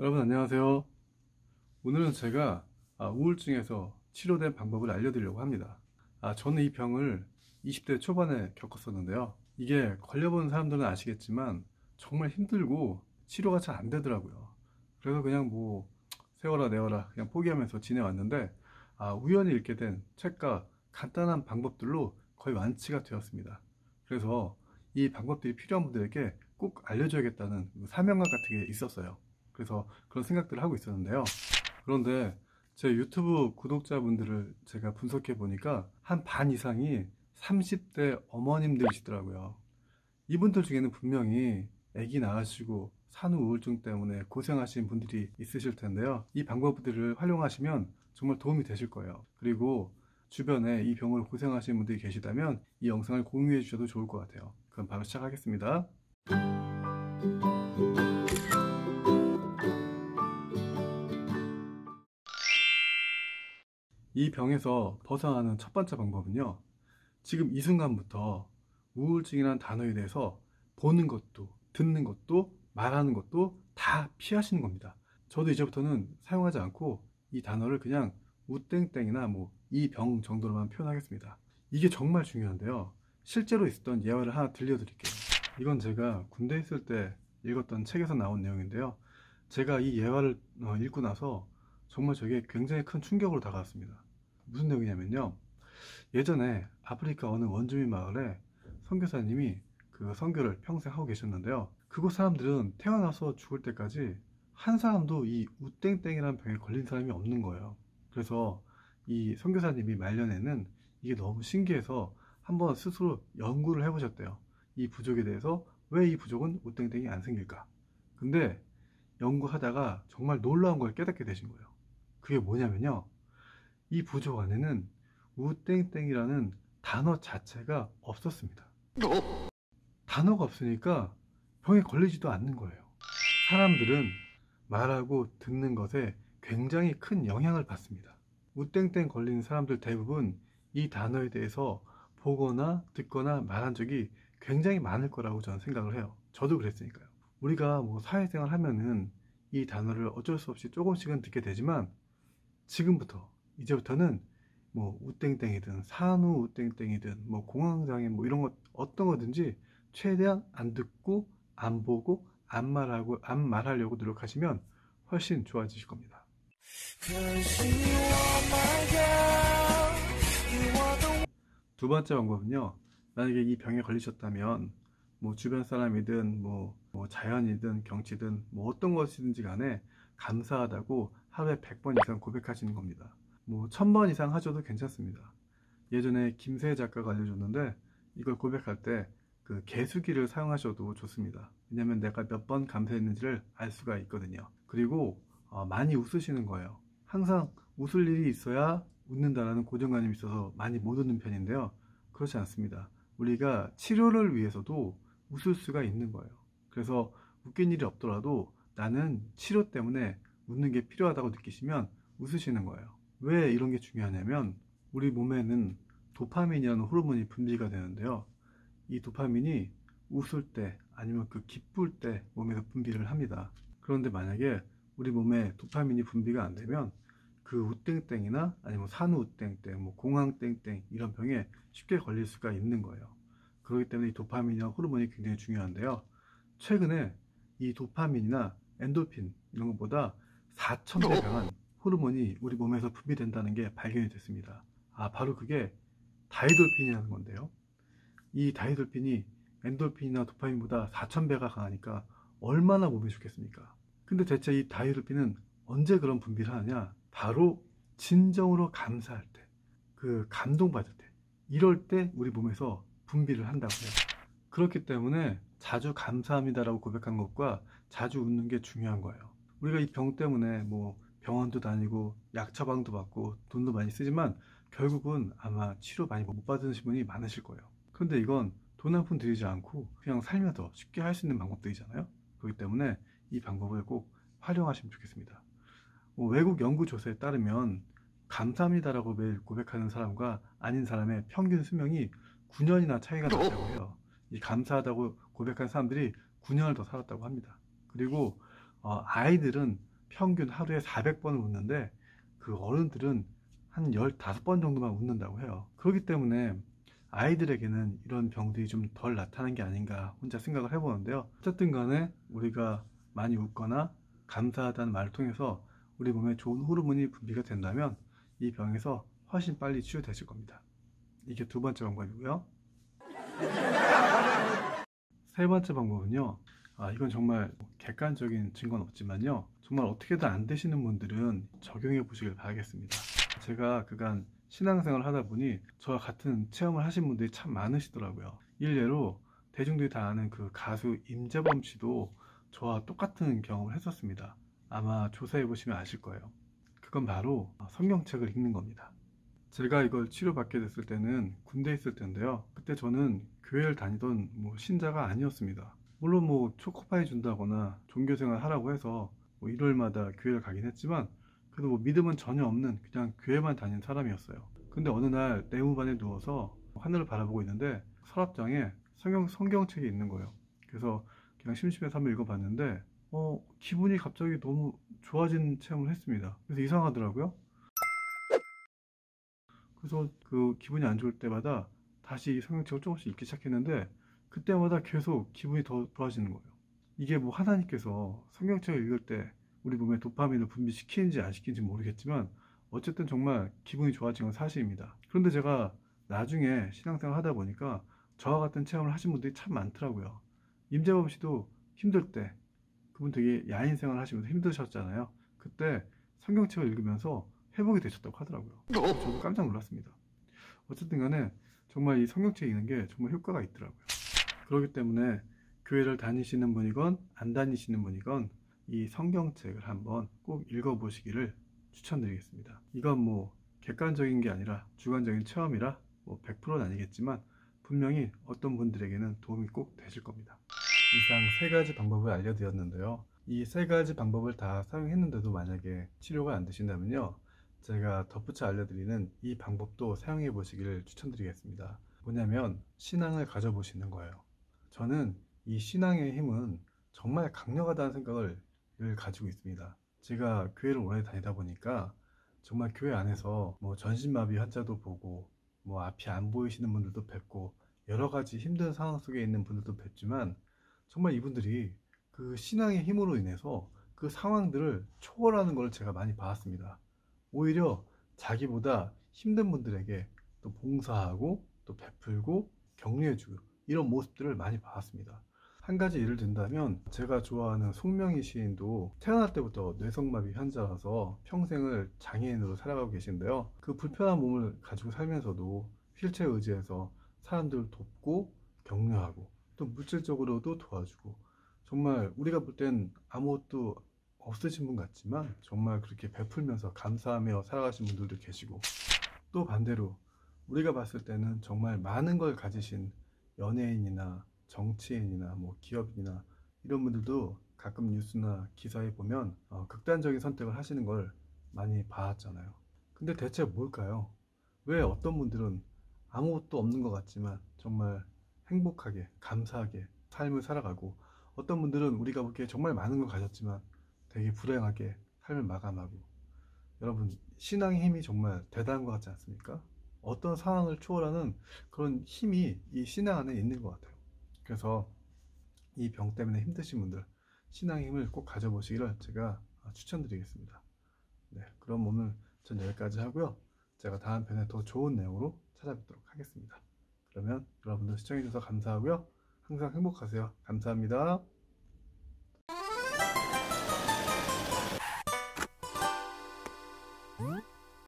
여러분 안녕하세요. 오늘은 제가 우울증에서 치료된 방법을 알려드리려고 합니다. 저는 이 병을 20대 초반에 겪었었는데요. 이게 걸려본 사람들은 아시겠지만 정말 힘들고 치료가 잘 안 되더라고요. 그래서 그냥 뭐 세워라 내워라 그냥 포기하면서 지내왔는데 우연히 읽게 된 책과 간단한 방법들로 거의 완치가 되었습니다. 그래서 이 방법들이 필요한 분들에게 꼭 알려줘야겠다는 사명감 같은 게 있었어요. 그래서 그런 생각들을 하고 있었는데요. 그런데 제 유튜브 구독자분들을 제가 분석해 보니까 한 반 이상이 30대 어머님들이시더라고요. 이분들 중에는 분명히 아기 낳으시고 산후 우울증 때문에 고생하신 분들이 있으실 텐데요. 이 방법들을 활용하시면 정말 도움이 되실 거예요. 그리고 주변에 이 병으로 고생하시는 분들이 계시다면 이 영상을 공유해 주셔도 좋을 것 같아요. 그럼 바로 시작하겠습니다. 이 병에서 벗어나는 첫 번째 방법은요, 지금 이 순간부터 우울증이라는 단어에 대해서 보는 것도 듣는 것도 말하는 것도 다 피하시는 겁니다. 저도 이제부터는 사용하지 않고 이 단어를 그냥 우땡땡이나 뭐 이 병 정도로만 표현하겠습니다. 이게 정말 중요한데요. 실제로 있었던 예화를 하나 들려드릴게요. 이건 제가 군대에 있을 때 읽었던 책에서 나온 내용인데요. 제가 이 예화를 읽고 나서 정말 저게 굉장히 큰 충격으로 다가왔습니다. 무슨 내용이냐면요, 예전에 아프리카 어느 원주민 마을에 선교사님이 그 선교를 평생 하고 계셨는데요. 그곳 사람들은 태어나서 죽을 때까지 한 사람도 이 우땡땡이라는 병에 걸린 사람이 없는 거예요. 그래서 이 선교사님이 말년에는 이게 너무 신기해서 한번 스스로 연구를 해보셨대요. 이 부족에 대해서 왜 이 부족은 우땡땡이 안 생길까? 근데 연구하다가 정말 놀라운 걸 깨닫게 되신 거예요. 그게 뭐냐면요, 이 부족 안에는 우땡땡이라는 단어 자체가 없었습니다. 단어가 없으니까 병에 걸리지도 않는 거예요. 사람들은 말하고 듣는 것에 굉장히 큰 영향을 받습니다. 우땡땡 걸리는 사람들 대부분 이 단어에 대해서 보거나 듣거나 말한 적이 굉장히 많을 거라고 저는 생각을 해요. 저도 그랬으니까요. 우리가 뭐 사회생활 하면은 이 단어를 어쩔 수 없이 조금씩은 듣게 되지만, 지금부터 이제부터는 뭐 우땡땡이든 산후 우땡땡이든 뭐 공황장애 뭐 이런 것 어떤 거든지 최대한 안 듣고 안 보고 안 말하려고 노력하시면 훨씬 좋아지실 겁니다. 두 번째 방법은요, 만약에 이 병에 걸리셨다면 뭐 주변 사람이든 뭐 자연이든 경치든 뭐 어떤 것이든지 간에 감사하다고 하루에 100번 이상 고백하시는 겁니다. 뭐 1000번 이상 하셔도 괜찮습니다. 예전에 김세혜 작가가 알려줬는데, 이걸 고백할 때 그 개수기를 사용하셔도 좋습니다. 왜냐면 내가 몇 번 감사했는지를 알 수가 있거든요. 그리고 많이 웃으시는 거예요. 항상 웃을 일이 있어야 웃는다라는 고정관념이 있어서 많이 못 웃는 편인데요. 그렇지 않습니다. 우리가 치료를 위해서도 웃을 수가 있는 거예요. 그래서 웃긴 일이 없더라도 나는 치료 때문에 웃는 게 필요하다고 느끼시면 웃으시는 거예요. 왜 이런 게 중요하냐면, 우리 몸에는 도파민이라는 호르몬이 분비가 되는데요. 이 도파민이 웃을 때 아니면 그 기쁠 때 몸에서 분비를 합니다. 그런데 만약에 우리 몸에 도파민이 분비가 안 되면 그 우땡땡이나 아니면 산후 우땡땡, 뭐 공황땡땡 이런 병에 쉽게 걸릴 수가 있는 거예요. 그렇기 때문에 이 도파민이나 호르몬이 굉장히 중요한데요. 최근에 이 도파민이나 엔도핀 이런 것보다 4000배 강한 호르몬이 우리 몸에서 분비된다는 게 발견이 됐습니다. 바로 그게 다이돌핀이라는 건데요. 이 다이돌핀이 엔돌핀이나 도파민보다 4000배가 강하니까 얼마나 몸에 좋겠습니까? 근데 대체 이 다이돌핀은 언제 그런 분비를 하느냐? 바로 진정으로 감사할 때, 그 감동받을 때, 이럴 때 우리 몸에서 분비를 한다고 해요. 그렇기 때문에 자주 감사합니다라고 고백한 것과 자주 웃는 게 중요한 거예요. 우리가 이 병 때문에 뭐 병원도 다니고 약 처방도 받고 돈도 많이 쓰지만 결국은 아마 치료 많이 못 받으신 분이 많으실 거예요. 근데 이건 돈 한 푼 들이지 않고 그냥 살면서 쉽게 할 수 있는 방법들이잖아요. 그렇기 때문에 이 방법을 꼭 활용하시면 좋겠습니다. 외국 연구 조사에 따르면 감사합니다라고 매일 고백하는 사람과 아닌 사람의 평균 수명이 9년이나 차이가 났다고 해요. 이 감사하다고 고백한 사람들이 9년을 더 살았다고 합니다. 그리고 아이들은 평균 하루에 400번을 웃는데 그 어른들은 한 15번 정도만 웃는다고 해요. 그렇기 때문에 아이들에게는 이런 병들이 좀 덜 나타나는 게 아닌가 혼자 생각을 해보는데요. 어쨌든 간에 우리가 많이 웃거나 감사하다는 말을 통해서 우리 몸에 좋은 호르몬이 분비가 된다면 이 병에서 훨씬 빨리 치유되실 겁니다. 이게 두 번째 방법이고요. 세 번째 방법은요. 이건 정말 객관적인 증거는 없지만요. 정말 어떻게든 안 되시는 분들은 적용해 보시길 바라겠습니다. 제가 그간 신앙생활을 하다 보니 저와 같은 체험을 하신 분들이 참 많으시더라고요. 일례로 대중들이 다 아는 그 가수 임재범 씨도 저와 똑같은 경험을 했었습니다. 아마 조사해 보시면 아실 거예요. 그건 바로 성경책을 읽는 겁니다. 제가 이걸 치료받게 됐을 때는 군대에 있을 텐데요. 그때 저는 교회를 다니던 신자가 아니었습니다. 물론 초코파이 준다거나 종교생활 하라고 해서 일요일마다 교회를 가긴 했지만 그래도 믿음은 전혀 없는 그냥 교회만 다니는 사람이었어요. 근데 어느 날 내무반에 누워서 하늘을 바라보고 있는데 서랍장에 성경책이 있는 거예요. 그래서 그냥 심심해서 한번 읽어봤는데 기분이 갑자기 너무 좋아진 체험을 했습니다. 그래서 이상하더라고요. 그래서 그 기분이 안 좋을 때마다 다시 이 성경책을 조금씩 읽기 시작했는데 그때마다 계속 기분이 더 좋아지는 거예요. 이게 하나님께서 성경책을 읽을 때 우리 몸에 도파민을 분비시키는지 안 시키는지 모르겠지만 어쨌든 정말 기분이 좋아진 건 사실입니다. 그런데 제가 나중에 신앙생활 하다 보니까 저와 같은 체험을 하신 분들이 참 많더라고요. 임재범 씨도 힘들 때 그분 되게 야인 생활 하시면서 힘드셨잖아요. 그때 성경책을 읽으면서 회복이 되셨다고 하더라고요. 저도 깜짝 놀랐습니다. 어쨌든 간에 정말 이 성경책 읽는 게 정말 효과가 있더라고요. 그렇기 때문에 교회를 다니시는 분이건 안 다니시는 분이건 이 성경책을 한번 꼭 읽어보시기를 추천드리겠습니다. 이건 객관적인 게 아니라 주관적인 체험이라 100%는 아니겠지만 분명히 어떤 분들에게는 도움이 꼭 되실 겁니다. 이상 세 가지 방법을 알려드렸는데요. 이 세 가지 방법을 다 사용했는데도 만약에 치료가 안 되신다면요, 제가 덧붙여 알려드리는 이 방법도 사용해 보시기를 추천드리겠습니다. 뭐냐면 신앙을 가져보시는 거예요. 저는 이 신앙의 힘은 정말 강력하다는 생각을 늘 가지고 있습니다. 제가 교회를 오래 다니다 보니까 정말 교회 안에서 전신마비 환자도 보고 앞이 안 보이시는 분들도 뵙고 여러 가지 힘든 상황 속에 있는 분들도 뵙지만 정말 이분들이 그 신앙의 힘으로 인해서 그 상황들을 초월하는 걸 제가 많이 봤습니다. 오히려 자기보다 힘든 분들에게 또 봉사하고 또 베풀고 격려해주고 이런 모습들을 많이 봤습니다. 한 가지 예를 든다면 제가 좋아하는 송명희 시인도 태어날 때부터 뇌성마비 환자라서 평생을 장애인으로 살아가고 계신데요. 그 불편한 몸을 가지고 살면서도 휠체어 의지해서 사람들을 돕고 격려하고 또 물질적으로도 도와주고 정말 우리가 볼 땐 아무것도 없으신 분 같지만 정말 그렇게 베풀면서 감사하며 살아가신 분들도 계시고 또 반대로 우리가 봤을 때는 정말 많은 걸 가지신 연예인이나 정치인이나 기업인이나 이런 분들도 가끔 뉴스나 기사에 보면 극단적인 선택을 하시는 걸 많이 봤잖아요. 근데 대체 뭘까요? 왜 어떤 분들은 아무것도 없는 것 같지만 정말 행복하게 감사하게 삶을 살아가고 어떤 분들은 우리가 보기에 정말 많은 걸 가졌지만 되게 불행하게 삶을 마감하고 여러분 신앙의 힘이 정말 대단한 것 같지 않습니까? 어떤 상황을 초월하는 그런 힘이 이 신앙 안에 있는 것 같아요. 그래서 이 병 때문에 힘드신 분들 신앙의 힘을 꼭 가져보시기를 제가 추천드리겠습니다. 네, 그럼 오늘 전 여기까지 하고요. 제가 다음 편에 더 좋은 내용으로 찾아뵙도록 하겠습니다. 그러면 여러분들 시청해주셔서 감사하고요. 항상 행복하세요. 감사합니다.